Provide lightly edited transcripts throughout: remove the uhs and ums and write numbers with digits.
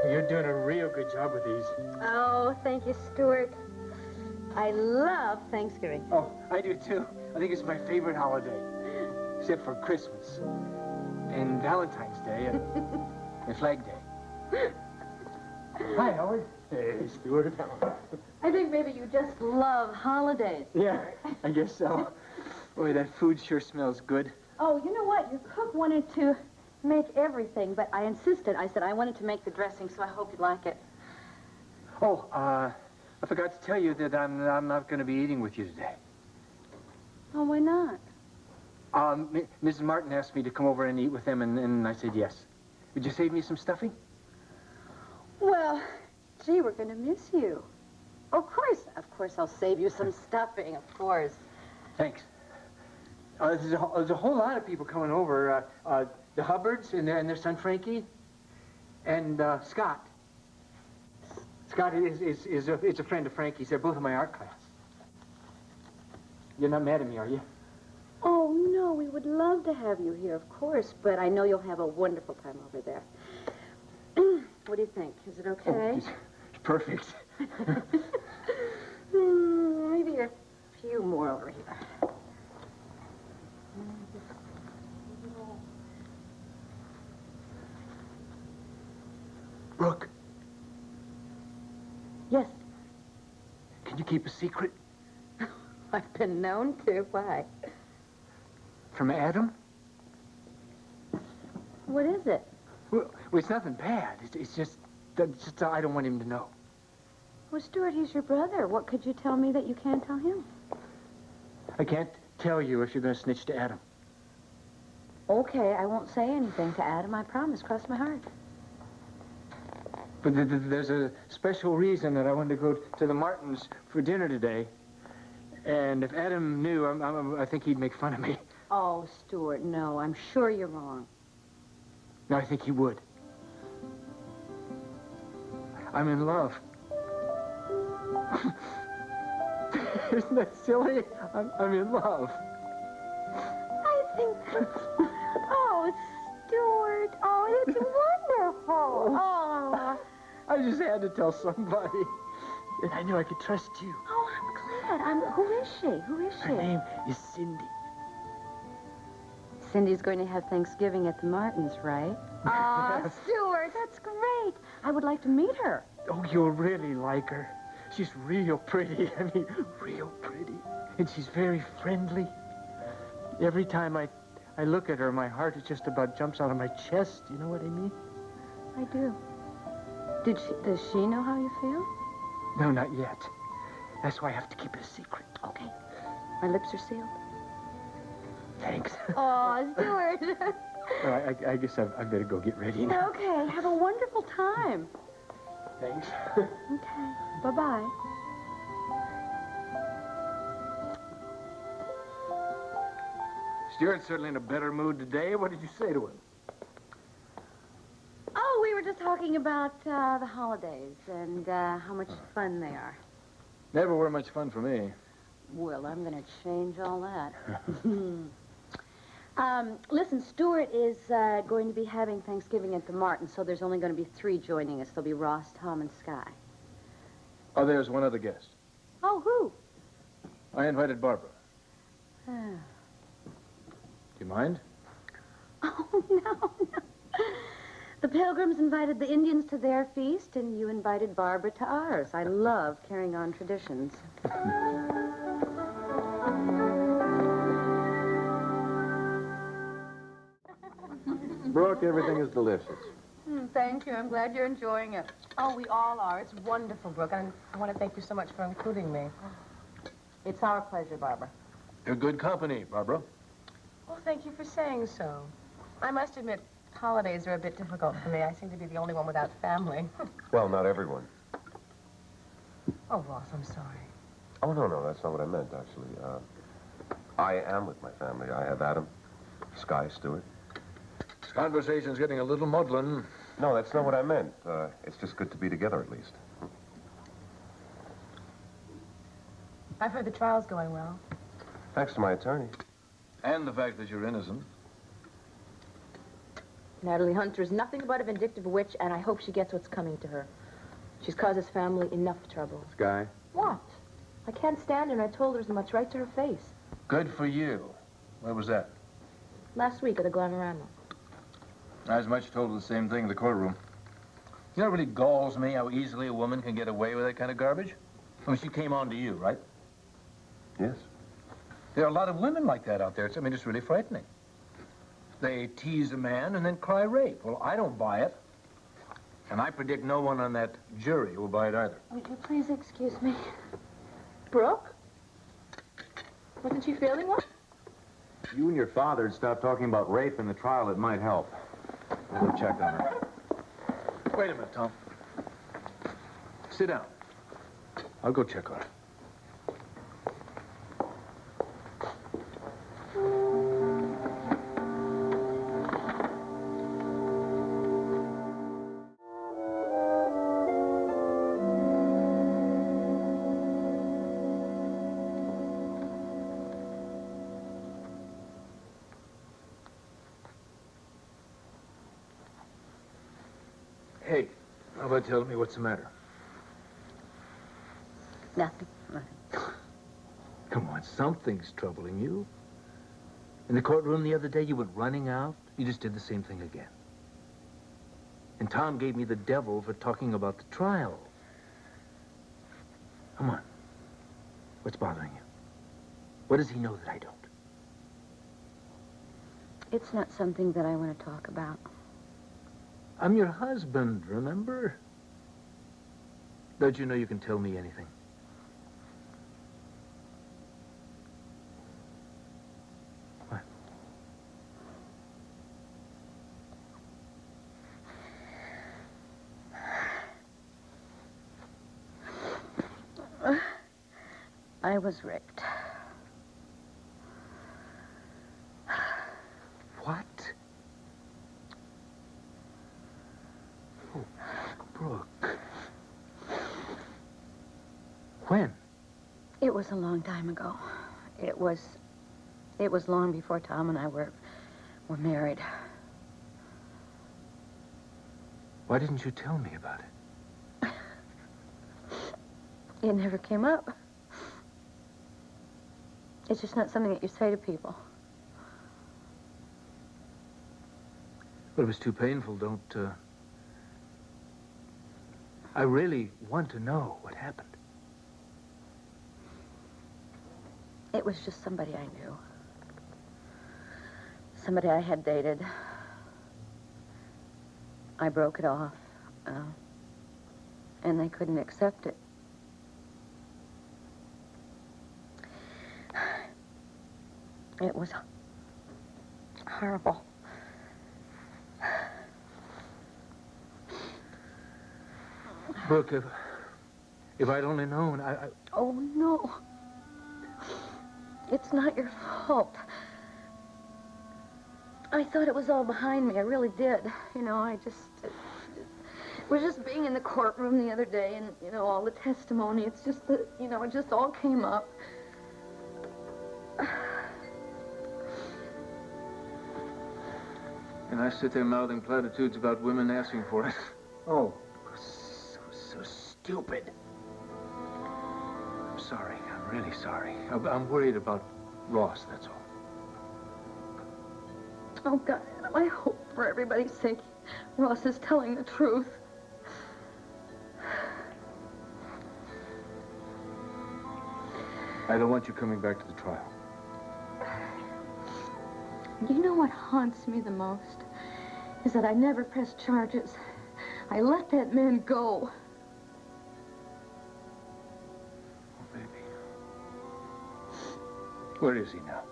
You're doing a real good job with these. Oh, thank you, Stuart. I love Thanksgiving. Oh, I do too. I think it's my favorite holiday. Except for Christmas. And Valentine's Day and Flag Day. Hi, Howard. Hey, Stuart. I think maybe you just love holidays. Yeah, I guess so. Boy, that food sure smells good. Oh, you know what? Your cook wanted to make everything, but I insisted. I said I wanted to make the dressing, so I hope you'd like it. Oh, I forgot to tell you that I'm not going to be eating with you today. Oh, why not? Mrs. Martin asked me to come over and eat with them, and I said yes. Would you save me some stuffing? Well, gee, we're going to miss you. Of course I'll save you some stuffing, of course. Thanks. There's a whole lot of people coming over. The Hubbards and their son Frankie, and Scott. Scott is a friend of Frankie's. They're both in my art class. You're not mad at me, are you? Oh, no, we would love to have you here, of course, but I know you'll have a wonderful time over there. What do you think? Is it okay? Oh, it's perfect. Maybe a few more over here. Brooke. Yes. Can you keep a secret? I've been known to. Why? From Adam? What is it? Well, it's nothing bad. It's just I don't want him to know. Well, Stuart, he's your brother. What could you tell me that you can't tell him? I can't tell you if you're going to snitch to Adam. Okay, I won't say anything to Adam. I promise. Cross my heart. But there's a special reason that I wanted to go to the Martins for dinner today. And if Adam knew, I think he'd make fun of me. Oh, Stuart, no. I'm sure you're wrong. No, I think he would. I'm in love. Isn't that silly? I'm in love. I think that's... Oh, Stuart. Oh, it's wonderful. Oh. I just had to tell somebody. And I knew I could trust you. Oh, I'm glad. Who is she? Who is she? Her name is Cindy. Cindy's going to have Thanksgiving at the Martins, right? Ah, Stuart, that's great. I would like to meet her. Oh, you'll really like her. She's real pretty. I mean, real pretty. And she's very friendly. Every time I look at her, my heart just about jumps out of my chest. You know what I mean? I do. Does she know how you feel? No, not yet. That's why I have to keep it a secret. Okay. My lips are sealed. Thanks. Oh, Stuart. Well, I guess I better go get ready now. Okay. Have a wonderful time. Thanks. Okay. Bye-bye. Stuart's certainly in a better mood today. What did you say to him? Oh, we were just talking about the holidays and how much fun they are. Never were much fun for me. Well, I'm going to change all that. Listen, Stuart is going to be having Thanksgiving at the Martins, so there's only going to be 3 joining us. There'll be Ross, Tom, and Skye. Oh, there's one other guest. Oh, who? I invited Barbara. Do you mind? Oh, no. The Pilgrims invited the Indians to their feast, and you invited Barbara to ours. I love carrying on traditions. Brooke, everything is delicious. Thank you. I'm glad you're enjoying it. Oh, we all are. It's wonderful, Brooke, and I want to thank you so much for including me. It's our pleasure, Barbara. You're good company, Barbara. Well, thank you for saying so. I must admit, holidays are a bit difficult for me. I seem to be the only one without family. Well, not everyone. Oh, Ross, I'm sorry. Oh, no, that's not what I meant, actually. I am with my family. I have Adam, Skye, Stuart. This conversation's getting a little maudlin. No, that's not what I meant. It's just good to be together, at least. I've heard the trial's going well. Thanks to my attorney. And the fact that you're innocent. Natalie Hunter is nothing but a vindictive witch, and I hope she gets what's coming to her. She's caused this family enough trouble. Skye? What? I can't stand her, and I told her as much right to her face. Good for you. Where was that? Last week at the Glamourama. I as much told her the same thing in the courtroom. You know, it really galls me how easily a woman can get away with that kind of garbage. I mean, she came on to you, right? Yes. There are a lot of women like that out there. It's really frightening. They tease a man and then cry rape. Well, I don't buy it. And I predict no one on that jury will buy it either. Would you please excuse me? Brooke? Wasn't she feeling well? You and your father had stopped talking about rape in the trial. It might help. I'll go check on her. Wait a minute, Tom. Sit down. I'll go check on her. Hey, how about telling me what's the matter? Nothing. Come on, something's troubling you. In the courtroom the other day, you went running out. You just did the same thing again. And Tom gave me the devil for talking about the trial. Come on. What's bothering you? What does he know that I don't? It's not something that I want to talk about. I'm your husband, remember? Don't you know you can tell me anything? What? I was raped. What? Oh, Brooke. When? It was a long time ago. It was long before Tom and I were married. Why didn't you tell me about it? It never came up. It's just not something that you say to people. But it was too painful. Don't, I really want to know what happened. It was just somebody I knew. Somebody I had dated. I broke it off. And they couldn't accept it. It was horrible. Brooke, if I'd only known, Oh, no. It's not your fault. I thought it was all behind me. I really did. You know, I just... It was just being in the courtroom the other day and, you know, all the testimony. It's just that, you know, it just all came up. And I sit there mouthing platitudes about women asking for it. Oh, so stupid. I'm sorry. I'm really sorry. I'm worried about Ross, that's all. Oh, God, I hope for everybody's sake Ross is telling the truth. I don't want you coming back to the trial. You know what haunts me the most is that I never pressed charges. I let that man go. Oh, baby. Where is he now?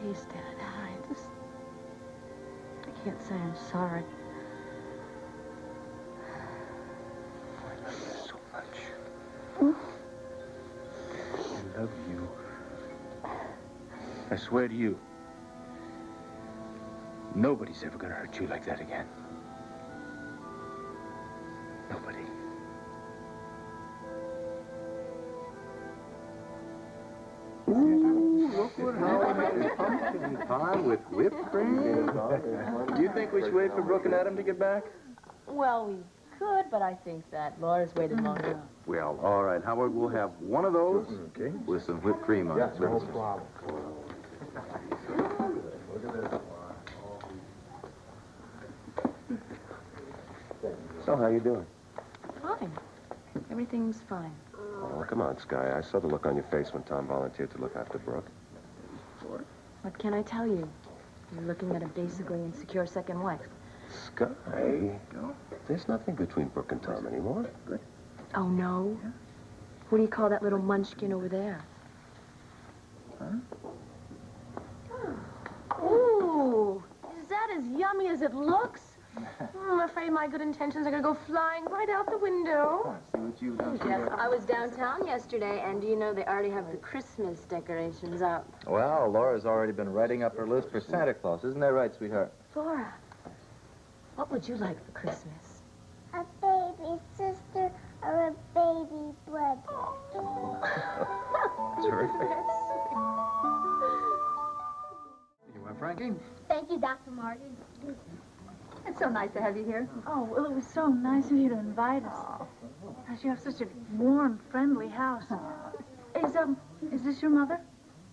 He's dead. I can't say I'm sorry. I love you so much. I love you. I swear to you, nobody's ever gonna hurt you like that again. Nobody. Ooh, look Pumpkin pie with whipped cream. Do you think we should wait for Brooke and Adam to get back? Well, we could, but I think that Laura's waited long enough. Well, all right, Howard, we'll have one of those with some whipped cream on it. No problem. So, how you doing? Fine. Everything's fine. Oh, come on, Skye. I saw the look on your face when Tom volunteered to look after Brooke. What can I tell you? You're looking at a basically insecure second wife. Skye, there's nothing between Brooke and Tom anymore. Oh, no? What do you call that little munchkin over there? Ooh, is that as yummy as it looks? I'm afraid my good intentions are going to go flying right out the window. See what you've done. Yes, I was downtown yesterday, and do you know they already have the Christmas decorations up? Well, Laura's already been writing up her list for Santa Claus. Isn't that right, sweetheart? Laura, what would you like for Christmas? A baby sister or a baby brother. Terrific. You want Frankie? Thank you, Dr. Martin. It's so nice to have you here. Oh, well, it was so nice of you to invite us. Gosh, you have such a warm, friendly house. Is this your mother?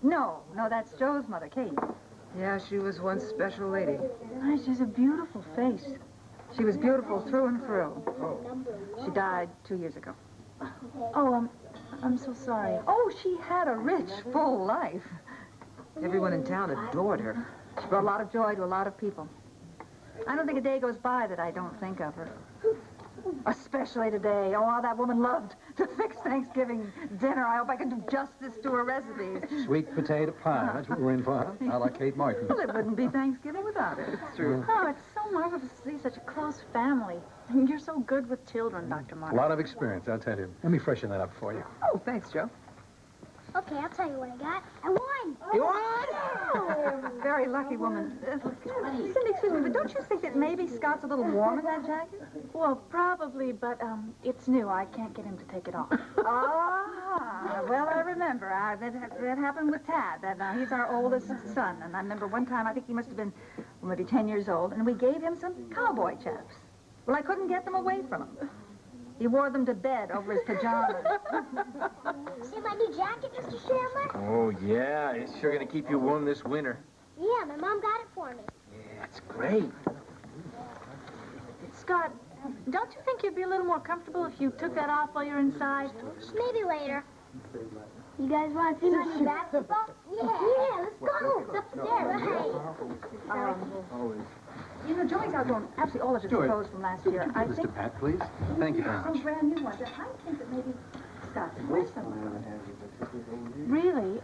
No, that's Joe's mother, Kate. Yeah, she was one special lady. Gosh, she has a beautiful face. She was beautiful through and through. She died 2 years ago. Oh, I'm so sorry. Oh, she had a rich, full life. Everyone in town adored her. She brought a lot of joy to a lot of people. I don't think a day goes by that I don't think of her. Especially today. Oh, how that woman loved to fix Thanksgiving dinner. I hope I can do justice to her recipes. Sweet potato pie. That's what we're in for. I like Kate Martin. Well, it wouldn't be Thanksgiving without her. It's true. Oh, it's so marvelous to see such a close family. And you're so good with children, Dr. A Martin. lot of experience, I'll tell you. Let me freshen that up for you. Oh, thanks, Joe. Okay, I'll tell you what I got. I won! You won? Oh, very lucky woman. Cindy, excuse me, but don't you think that maybe Scott's a little warm in that jacket? Well, probably, but it's new. I can't get him to take it off. Ah, well, I remember. That happened with Tad. He's our oldest son. And I remember one time, I think he must have been maybe 10 years old, and we gave him some cowboy chaps. Well, I couldn't get them away from him. He wore them to bed over his pajamas. See my new jacket, Mr. Chandler? Oh, yeah. It's sure going to keep you warm this winter. Yeah, my mom got it for me. Yeah, it's great. Scott, don't you think you'd be a little more comfortable if you took that off while you're inside? Maybe later. You guys want to see my new basketball? Yeah, let's go. It's upstairs. Right. You know, Joey's outgrown absolutely all of his clothes from last year. I Mr. think Pat, please. Thank you very much. some brand new ones. I think that maybe Scott could wear some of them. Really?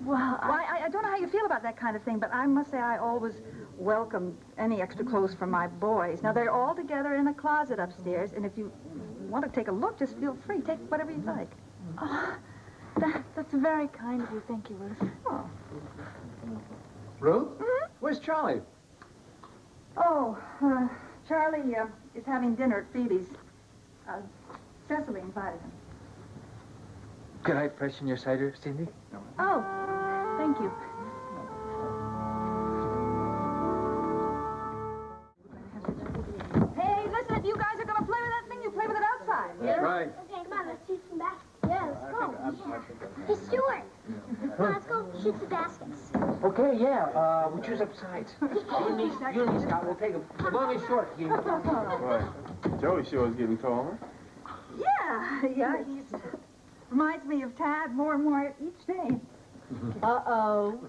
Well, Well, I don't know how you feel about that kind of thing, but I must say I always welcome any extra clothes for my boys. Now, they're all together in a closet upstairs, and if you want to take a look, just feel free. Take whatever you'd like. Oh, that's very kind of you. Thank you, Ruth. Oh. Ruth? Where's Charlie? Oh, Charlie is having dinner at Phoebe's. Cecily invited him. Could I freshen your cider, Cindy? Oh, thank you. Hey, listen, if you guys are going to play with that thing, you play with it outside. That's right. Okay, come on, let's shoot some baskets. Yeah, let's go. Hey, Stuart. Come on, let's go shoot some baskets. Okay, yeah. We choose up sides. You and me, Scott. We'll take them. The long and short. Boy, Joey sure is getting taller. Yeah, he's reminds me of Tad more and more each day. Uh-oh.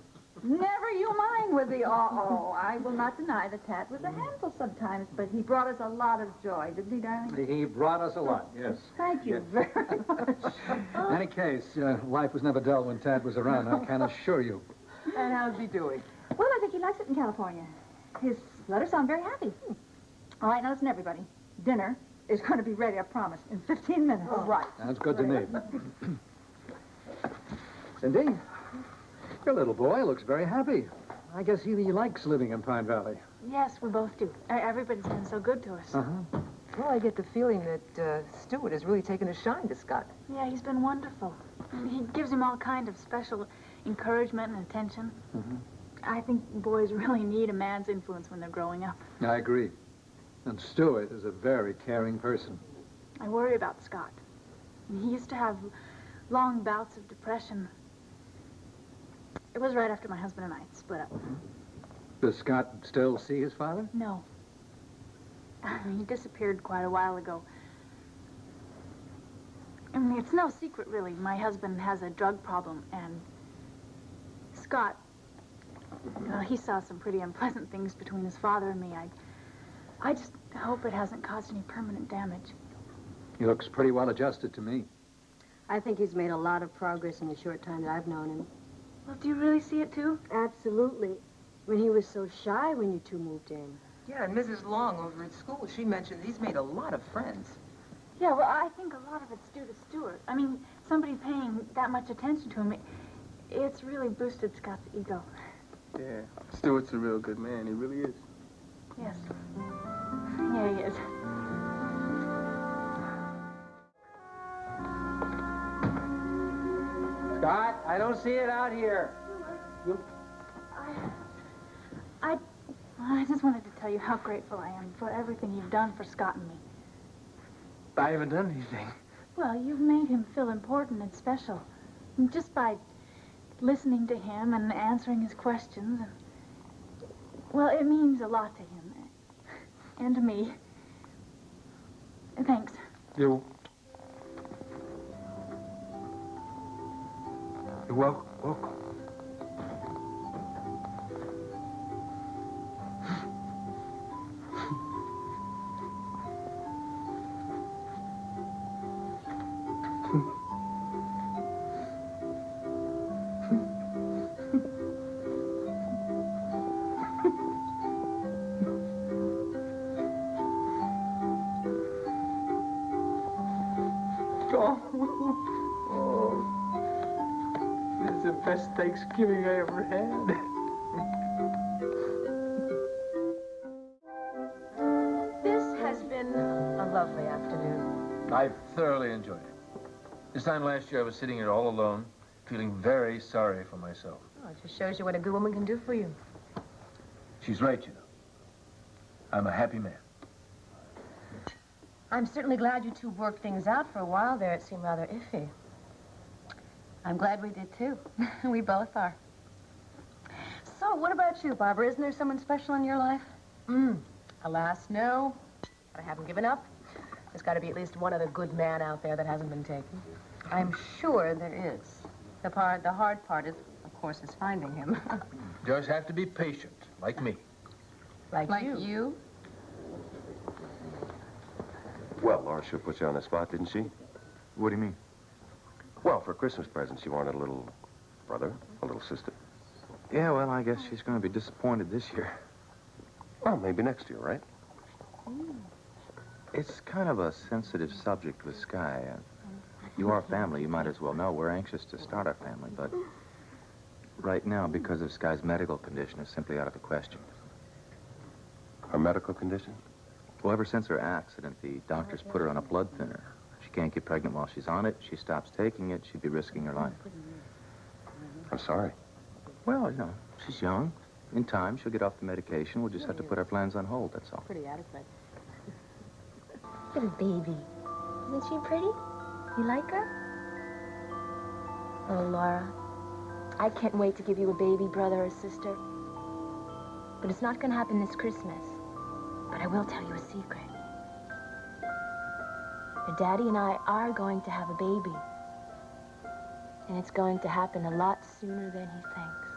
Never you mind with the uh-oh. I will not deny that Tad was a handful sometimes, but he brought us a lot of joy, didn't he, darling? He brought us a lot, yes. Thank you very much. In any case, life was never dull when Tad was around, I can assure you. And how's he doing? Well, I think he likes it in California. His letters sound very happy. All right, now listen, everybody. Dinner is going to be ready, I promise, in 15 minutes. Oh, right. Sounds good to me. Cindy, your little boy looks very happy. I guess he likes living in Pine Valley. Yes, we both do. Everybody's been so good to us. Uh-huh. Well, I get the feeling that Stuart has really taken a shine to Scott. Yeah, he's been wonderful. And he gives him all kind of special encouragement and attention. I think boys really need a man's influence when they're growing up. I agree. And Stuart is a very caring person. I worry about Scott. He used to have long bouts of depression. It was right after my husband and I had split up. Does Scott still see his father? No. He disappeared quite a while ago. I mean, it's no secret, really. My husband has a drug problem, and Scott, well, he saw some pretty unpleasant things between his father and me. I just hope it hasn't caused any permanent damage. He looks pretty well adjusted to me. I think he's made a lot of progress in the short time that I've known him. Well, do you really see it, too? Absolutely. When he was so shy when you two moved in. Yeah, and Mrs. Long over at school, she mentioned he's made a lot of friends. Yeah, well, I think a lot of it's due to Stuart. I mean, somebody paying that much attention to him, it's really boosted Scott's ego. Yeah, Stuart's a real good man. He really is. Yes. Yeah, he is. Scott, I don't see it out here. I just wanted to tell you how grateful I am for everything you've done for Scott and me. I haven't done anything. Well, you've made him feel important and special. And just by listening to him and answering his questions. Well, it means a lot to him. And to me. Thanks. You're welcome. This is the best Thanksgiving I ever had. This has been A lovely afternoon. I've thoroughly enjoyed it. This time last year, I was sitting here all alone, feeling very sorry for myself. Oh, it just shows you what a good woman can do for you. She's right, you know. I'm a happy man. I'm certainly glad you two worked things out for a while there. It seemed rather iffy. I'm glad we did, too. We both are. So, what about you, Barbara? Isn't there someone special in your life? Alas, no. But I haven't given up. There's got to be at least one other good man out there that hasn't been taken. I'm sure there is. The hard part is, of course, is finding him. Just have to be patient, like me. Like you? Well, Laura sure put you on the spot, didn't she? What do you mean? Well, for Christmas present, she wanted a little brother, a little sister. Yeah, well, I guess she's going to be disappointed this year. Well, maybe next year, right? It's kind of a sensitive subject with Skye. You are family, you might as well know. We're anxious to start our family, but right now, because of Skye's medical condition, it's simply out of the question. Her medical condition? Well, ever since her accident, the doctors put her on a blood thinner. She can't get pregnant while she's on it. She stops taking it, she'd be risking her life. I'm sorry. Well, you know, she's young. In time, she'll get off the medication. We'll just have to put our plans on hold, that's all. Pretty adequate. Look at the baby. Isn't she pretty? You like her? Oh, Laura, I can't wait to give you a baby brother or sister. But it's not going to happen this Christmas. But I will tell you a secret. Your daddy and I are going to have a baby. And it's going to happen a lot sooner than he thinks.